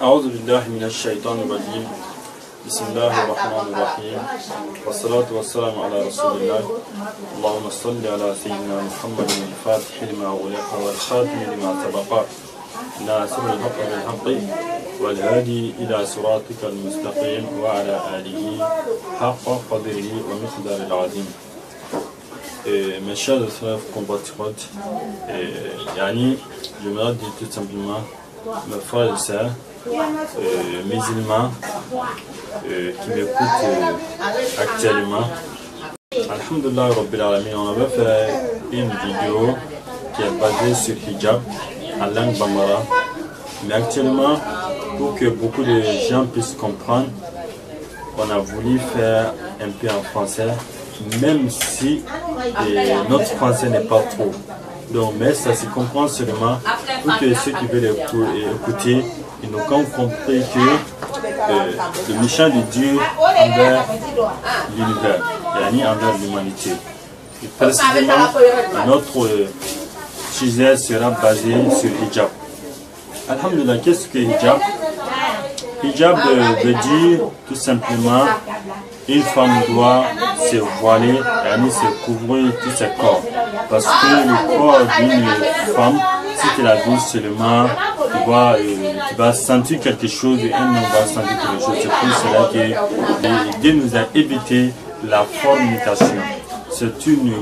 أعوذ بالله من الشيطان الرجيم. بسم الله الرحمن الرحيم. والصلاة والسلام على رسول الله. اللهم صل على سيدنا محمد الفاتح لما أغلق والخاتم لما سبق ناصر الحق بالحق والهادي إلى صراطك المستقيم وعلى آله حق قدره ومقدار العظيم. Mes chers frères compatriotes, je me dis tout simplement, mes frères et sœurs, musulmans qui m'écoutent actuellement. Alhamdulillah Rabbil Alamin, on avait fait une vidéo qui est basée sur hijab en langue bambara. Mais actuellement, pour que beaucoup de gens puissent comprendre, on a voulu faire un peu en français, même si notre français n'est pas trop. Donc, mais ça se comprend seulement pour que ceux qui veulent écouter, ils n'ont pas compris que le méchant de Dieu envers l'univers, envers l'humanité. Précisément, notre sujet sera basé sur hijab. Alhamdulillah, qu'est-ce que hijab? Hijab veut dire tout simplement une femme doit se voiler, se couvrir tout ses corps. Parce que le corps d'une femme, si tu la vis seulement, tu vas sentir quelque chose, et un homme va sentir quelque chose. C'est pour cela que Dieu nous a évité la fornication. C'est une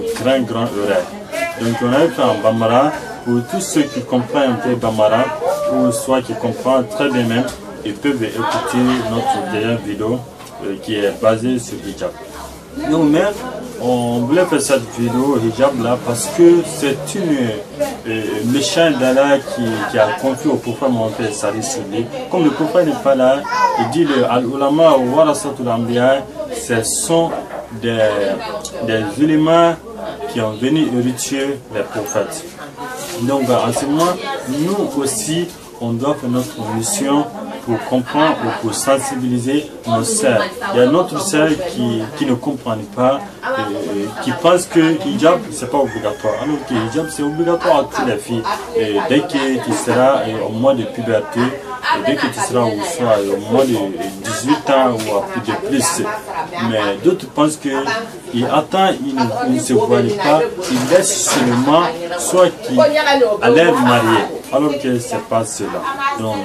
grande erreur. Donc on a fait en Bambara, pour tous ceux qui comprennent un peu Bambara, ou soit qui comprennent très bien même, ils peuvent écouter notre dernière vidéo qui est basée sur hijab. Donc, mais on voulait faire cette vidéo hijab là parce que c'est une méchante d'Allah qui a confié au prophète Mohammed sallallahu alayhi wa sallam. Comme le prophète n'est pas là, il dit al-ulama wa warasatul anbiya, ce sont des éléments qui ont venu hériter les prophètes. Donc en ce moment, nous aussi, on doit faire notre mission pour comprendre ou pour sensibiliser nos sœurs. Il y a notre sœur qui ne comprennent pas, qui pense que hijab c'est pas obligatoire. Alors que hijab c'est obligatoire à toutes les filles. Et dès que tu seras au mois de puberté, dès que tu seras au mois de 18 ans ou à plus de plus. Mais d'autres pensent qu'ils attendent, ils ne se voient pas, ils laissent seulement soit qu'ils allaient marier. Alors que ce n'est pas cela. Donc,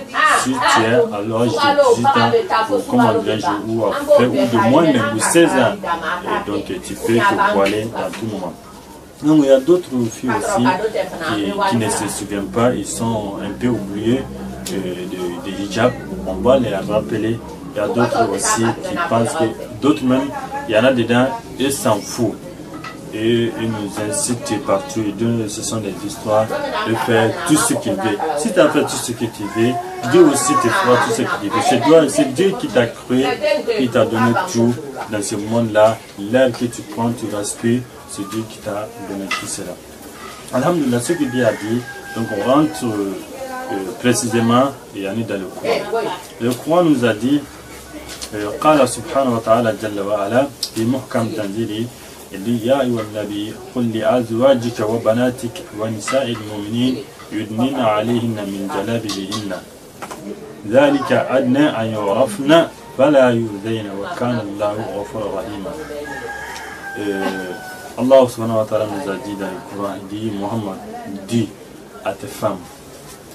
si tu es à l'âge de 18 ans, ou comme on dirait, ou de moins même de 16 ans, et donc tu peux te voiler à tout moment. Donc, il y a d'autres filles aussi qui ne se souviennent pas, ils sont un peu oubliés de hijab. On va les rappeler. Il y a d'autres aussi qui pensent que d'autres même, il y en a dedans, ils s'en foutent. Et ils nous incitent partout, ce sont des histoires de faire tout ce qu'ils veulent. Si tu as fait tout ce que tu veux, Dieu aussi te fera tout ce qu'il veut. C'est Dieu qui t'a créé, qui t'a donné tout dans ce monde-là. L'air que tu prends, tu respires, c'est Dieu qui t'a donné tout cela. Alhamdulillah, ce que Dieu a dit, donc on rentre précisément et on est dans le Coran. Le Coran nous a dit, قال سبحانه وتعالى جل وعلا في محكم تنزيله يا أيها النبي قل لأزواجك وبناتك ونساء المؤمنين يدنين عليهن من جلابيبهن ذلك أدنى أن يعرفن فلا يؤذين وكان الله غفورا رحيما. Allah subhanahu wa ta'ala nous a dit dans le Coran, il dit Mohammed, dis à tes femmes,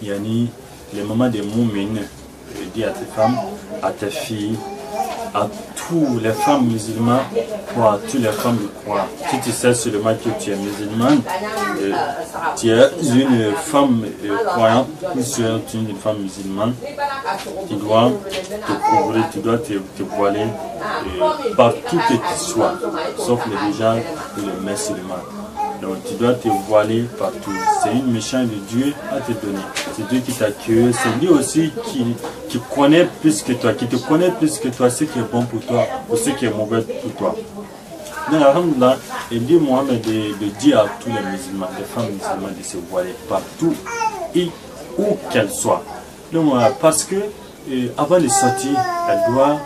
yani les mamans des moumines, dis à tes femmes, à tes filles, à toutes les femmes musulmanes toi, toutes les femmes croient, si tu sais seulement que tu es musulmane, tu es une femme croyante, ou tu es une femme musulmane, tu dois te couvrir, tu dois te voiler partout que tu sois, sauf les gens et les musulmans. Donc tu dois te voiler partout. C'est une mission de Dieu à te donner. C'est Dieu qui t'a créé. C'est lui aussi qui connaît plus que toi, qui te connaît plus que toi, ce qui est bon pour toi ou ce qui est mauvais pour toi. Donc, alhamdoulilah, il dit Mohamed de dire à tous les musulmans, les femmes musulmanes de se voiler partout et où qu'elles soient. Donc, parce que avant de sortir, elle doit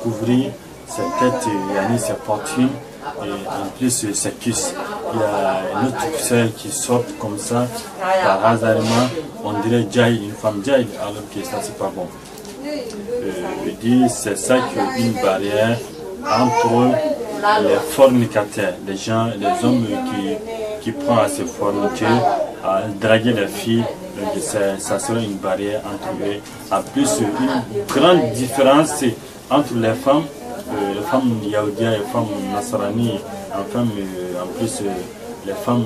couvrir sa tête, sa poitrine. Et en plus ses cuisses. Il y a une autre sœur qui sort comme ça par hasard, on dirait Jaï, une femme Jaï, alors que ça c'est pas bon. Je dis c'est ça qui est une barrière entre les fornicateurs, les gens, les hommes qui prennent à se forniquer, à draguer les filles. Donc ça sera une barrière entre eux. En plus une grande différence entre les femmes yaoudia et les femmes nasrani, en plus les femmes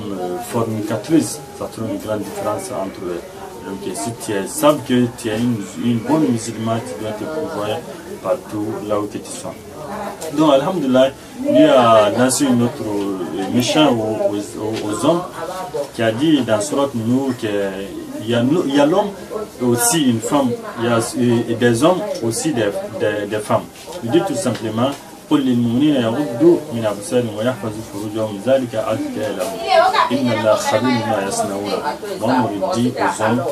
fornicatrices, ça trouve une grande différence entre eux. Donc si tu sais que tu es une bonne musulmane, tu dois te pouvoir partout là où tu sois. Donc alhamdoulilah, lui a lancé une autre mission aux hommes qui a dit dans Surat Nour qu'il y a l'homme aussi une femme, il y a des hommes aussi des femmes. Il dit tout simplement قل للمؤمنين يغضوا من أبصارهم ويحفظوا فروجهم ذلك أزكى لهم إن الله خبير بما يصنعون. On dit aux hommes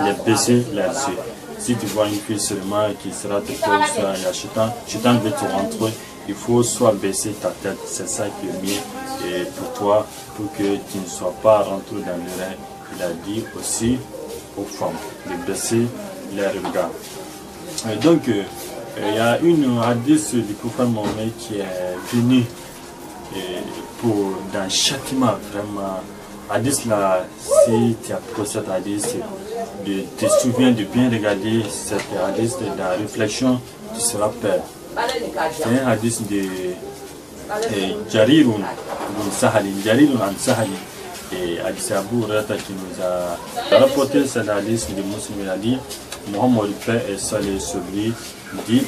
de baisser leurs yeux. Si tu vois une fille seulement qui sera te faire un chutant veut te rentrer, il faut soit baisser ta tête, c'est ça qui est mieux pour toi, pour que tu ne sois pas rentré dans le rêve. Il a dit aussi aux femmes de baisser leurs regards. Et donc, il y a une hadith du prophète Mohammed qui est venue dans châtiment, vraiment. Hadith là, si tu as pris cette hadith, tu te souviens de bien regarder cette hadith dans la réflexion, tu seras peur. C'est un hadith de Jarirun an Sahali. Et Hadith Abu Hurairah qui nous a rapporté cette hadith de Muslim, il a dit, Mohammed paix et salut sur lui, dit,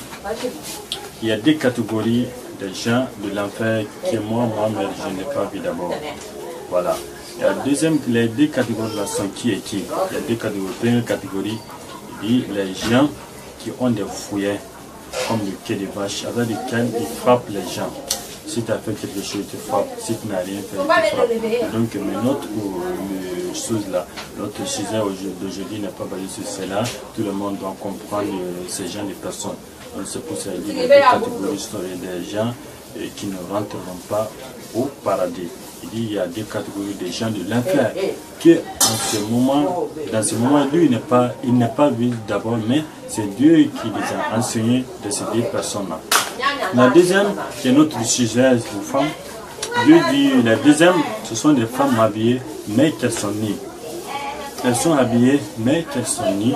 il y a deux catégories de gens de l'enfer que moi, Mohammed, je n'ai pas vu d'abord. Voilà. Il y a les deux catégories de la sang qui est qui. Il y a deux catégories. Première catégorie, il dit les gens qui ont des fouillets, comme le quai des vaches, avec lesquels ils frappent les gens. Si tu as fait quelque chose, tu frappes. Si tu n'as rien fait, tu frappes. Donc, mais notre chose là, notre sujet d'aujourd'hui n'est pas basé sur cela. Tout le monde doit comprendre ces gens de personnes. Donc, c'est pour ça qu'il y a des catégories sont des gens qui ne rentreront pas au paradis. Il dit il y a des catégories de gens de l'enfer que dans ce moment, lui, il n'est pas vu d'abord, mais c'est Dieu qui les a enseignés de ces deux personnes-là. La deuxième, qui est notre sujet aux femmes, Dieu dit, la deuxième, ce sont des femmes habillées, mais qu'elles sont nues. Elles sont habillées, mais qu'elles sont nues.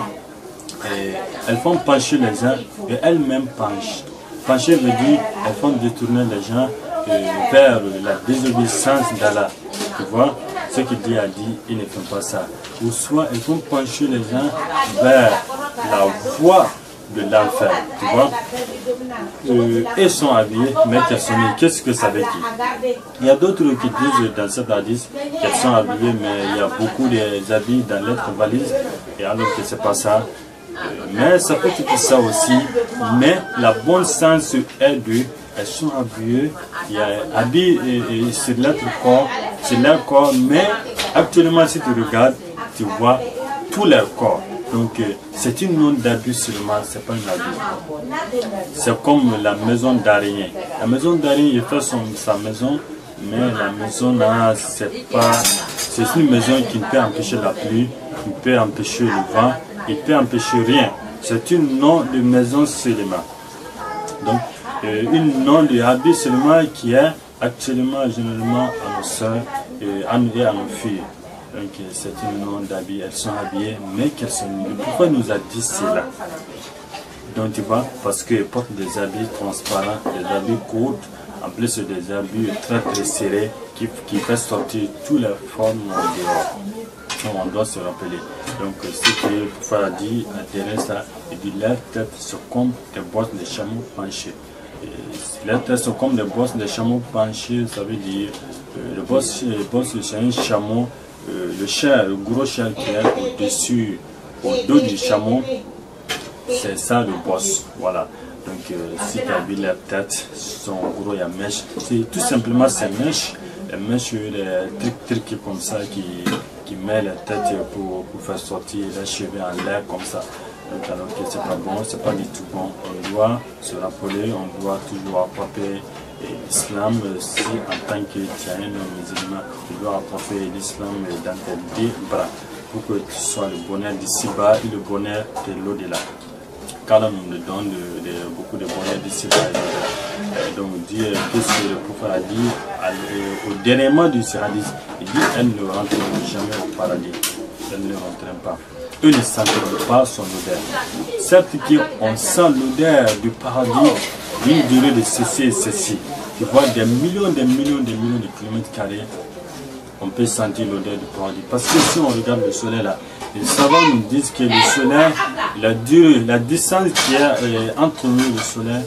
Elles font pencher les gens et elles-mêmes penchent. Pencher veut dire, elles font détourner les gens vers la désobéissance d'Allah. Tu vois, ce qu'il dit a dit, ils ne font pas ça. Ou soit elles font pencher les gens vers la voie de l'enfer. Tu vois, elles sont habillées, mais qu'elles sont nues. Qu'est-ce que ça veut dire? Il y a d'autres qui disent dans cette hadith qu'elles sont habillées, mais il y a beaucoup d'habits dans l'autre valise, et alors que c'est pas ça. Mais ça peut être ça aussi. Mais la bonne sens est de elles sont habillées, il y a habillé sur leur corps, mais actuellement si tu regardes, tu vois tout leur corps. Donc c'est une nom d'habit seulement, c'est pas une habit. C'est comme la maison d'araignée. La maison d'araignée, il fait sa maison, mais la maison là, c'est une maison qui ne peut empêcher la pluie, qui peut empêcher le vent, il peut empêcher rien. C'est une nom de maison seulement. Donc une nom de habit seulement qui est actuellement généralement à nos soeurs et à nos filles. Donc c'est une nom d'habit, elles sont habillées mais qu'elles sont nues. Pourquoi nous a dit cela? Donc tu vois, parce qu'elles portent des habits transparents, des habits courts, en plus des habits très serrés qui fait sortir toutes les formes dehors. Donc on doit se rappeler. Donc ce que le prophète a dit derrière ça, il dit leurs têtes sont comme des bosses de chameaux penchés. Leurs têtes sont comme des bosses de chameaux penchés, ça veut dire le boss c'est un chameau, le gros chien qui est au-dessus, au dos du chameau, c'est ça le boss. Voilà. Donc si tu as vu les têtes, sont gros, il y a mèche. Tout simplement ces mèches, les mèches, les trucs comme ça qui met la tête pour faire sortir les cheveux en l'air comme ça. Donc alors que c'est pas bon, c'est pas du tout bon. On doit se rappeler, on doit toujours attraper l'islam. Si en tant que tu es un musulman, tu dois attraper l'islam dans tes deux bras pour que tu sois le bonheur d'ici-bas et le bonheur de l'au-delà. Car là, nous nous donne beaucoup de bonheur d'ici-bas. Donc, Dieu, qu'est-ce que le prophète a dit au dernier mois du hadith, il dit elles ne rentreront jamais au paradis. Elles ne rentreront pas. Eux ne sentiront pas son odeur. Certes, on sent l'odeur du paradis d'une durée de ceci. Tu vois des millions de kilomètres carrés. On peut sentir l'odeur du paradis. Parce que si on regarde le soleil là, les savants nous disent que le soleil, la distance qui est entre nous et le soleil,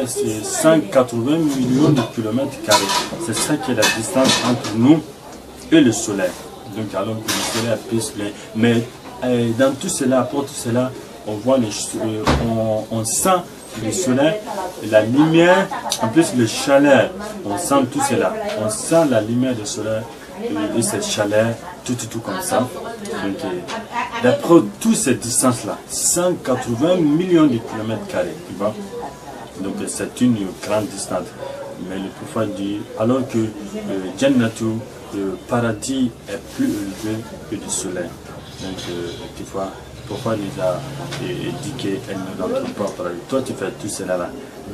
c'est 180 millions de kilomètres carrés. C'est ça qui est la distance entre nous et le soleil. Donc alors que le soleil est plus plein. Mais dans tout cela, pour tout cela, on voit on sent le soleil, la lumière, en plus le chaleur. On sent tout cela. On sent la lumière du soleil et cette chaleur, tout comme ça. Donc d'après toutes ces distances-là, 180 millions de kilomètres carrés, tu vois. Donc c'est une grande distance. Mais le prophète dit, alors que le Jannatu, le paradis est plus élevé que le soleil. Donc tu vois, le prophète nous a dit qu'elle ne rentre pas au paradis. Toi tu fais tout cela là.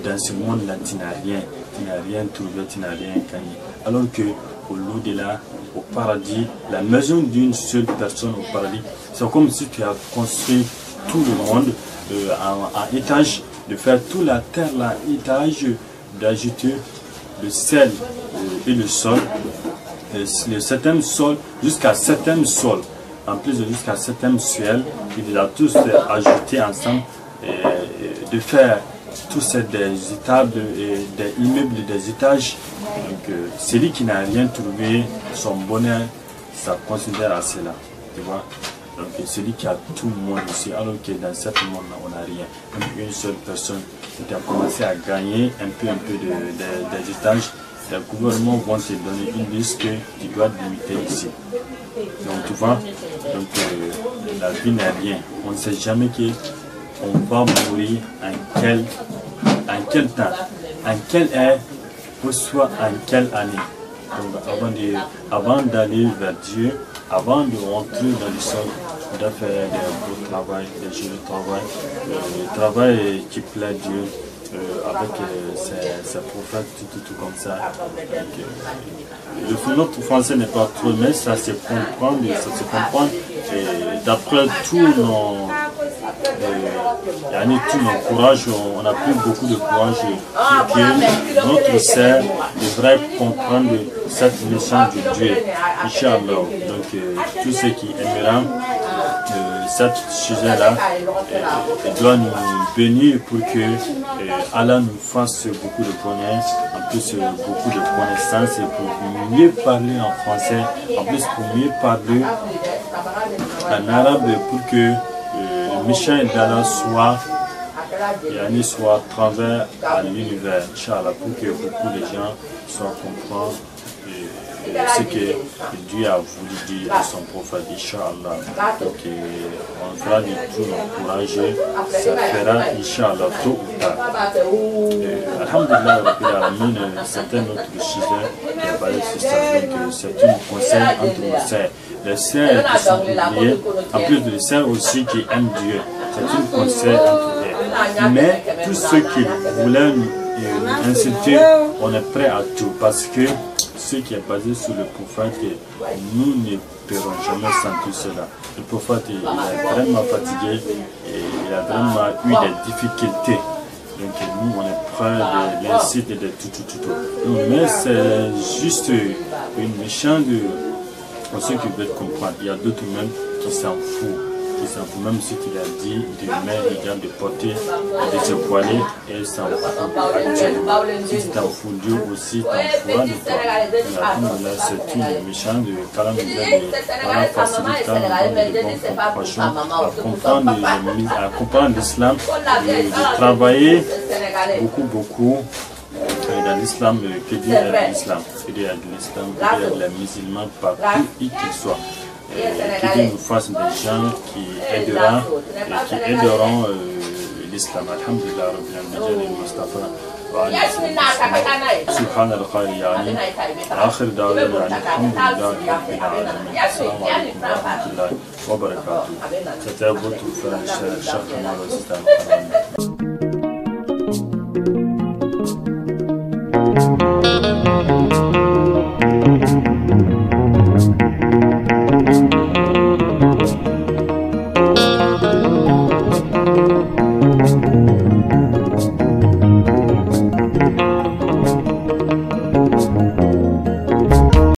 Dans ce monde-là, tu n'as rien trouvé, tu n'as rien gagné. Alors que au-delà, au paradis, la maison d'une seule personne au paradis, c'est comme si tu as construit tout le monde en étage, de faire toute la terre là, étage, d'ajouter le sel et le sol, le septième sol jusqu'à septième sol, en plus de jusqu'à septième ciel, il a tous ajouté ensemble, de faire tous ces étables, des immeubles, des étages. Donc celui qui n'a rien trouvé, son bonheur, ça considère à cela, tu vois. Donc celui qui a tout le monde ici, alors que dans ce monde-là, on n'a rien. Même une seule personne qui a commencé à gagner un peu des étages, les gouvernements vont te donner une liste que tu dois limiter ici. Donc tu vois, donc, la vie n'est rien. On ne sait jamais qu'on va mourir en quel temps, en quelle ère, ou soit en quelle année. Donc avant d'aller vers Dieu, avant de rentrer dans le sol, on doit faire des beaux travail, des jolis travail, le travail qui plaît à Dieu, avec ses prophètes, tout comme ça. Notre français n'est pas trop, mais ça se comprend, d'après tous nos courage, on n'a plus beaucoup de courage, que notre sœur devrait comprendre cette leçon de Dieu, Inch'Allah. Donc tous ceux qui aimeront ce sujet-là, il doit nous bénir pour que Allah nous fasse beaucoup de bonheur, en plus beaucoup de connaissances, et pour mieux parler en français, en plus pour mieux parler en arabe, pour que le méchant d'Allah soit à travers l'univers, Inch'Allah, pour que beaucoup de gens soient comprendre ce que Dieu a voulu dire de son prophète, Inch'Allah. Donc on fera du tout encourager, ça fera Inch'Allah tôt ou tard. Alhamdulillah, c'est un autre sujet qui est basé sur ça. Donc c'est un conseil entre nos sœurs. Les sœurs qui sont oubliées, en plus de les sœurs aussi qui aiment Dieu, c'est un conseil entre elles. Mais tous ceux qui voulaient nous insulter, on est prêt à tout, parce que ce qui est basé sur le prophète, nous ne pourrons jamais sentir cela. Le prophète il est vraiment fatigué et il a vraiment eu des difficultés. Donc nous, on est près de l'incite et de tout. Mais c'est juste une méchante de ceux qui veulent comprendre. Il y a d'autres même qui s'en foutent. Même ce qu'il a dit de mettre de porter, de se voiler, et s'en fout actuellement. Si tu t'en fous, Dieu aussi t'en foutera de toi. C'est une méchante de calamiser, de faciliter de bonne compassion, à comprendre l'islam, de travailler beaucoup. Dans l'islam, que Dieu aide l'islam, que Dieu aide l'islam, que Dieu aide les musulmans partout où qu'ils soient. Que Dieu nous fasse des gens qui aideront l'islam. Alhamdulillah, Rabbil Alamin, Mustafa. سبحان الخير يعني آخر دعوانا الحمد لله رب العالمين السلام عليكم ورحمة الله وبركاته تتابعوا في الشيخ كمال وزيد Thank you.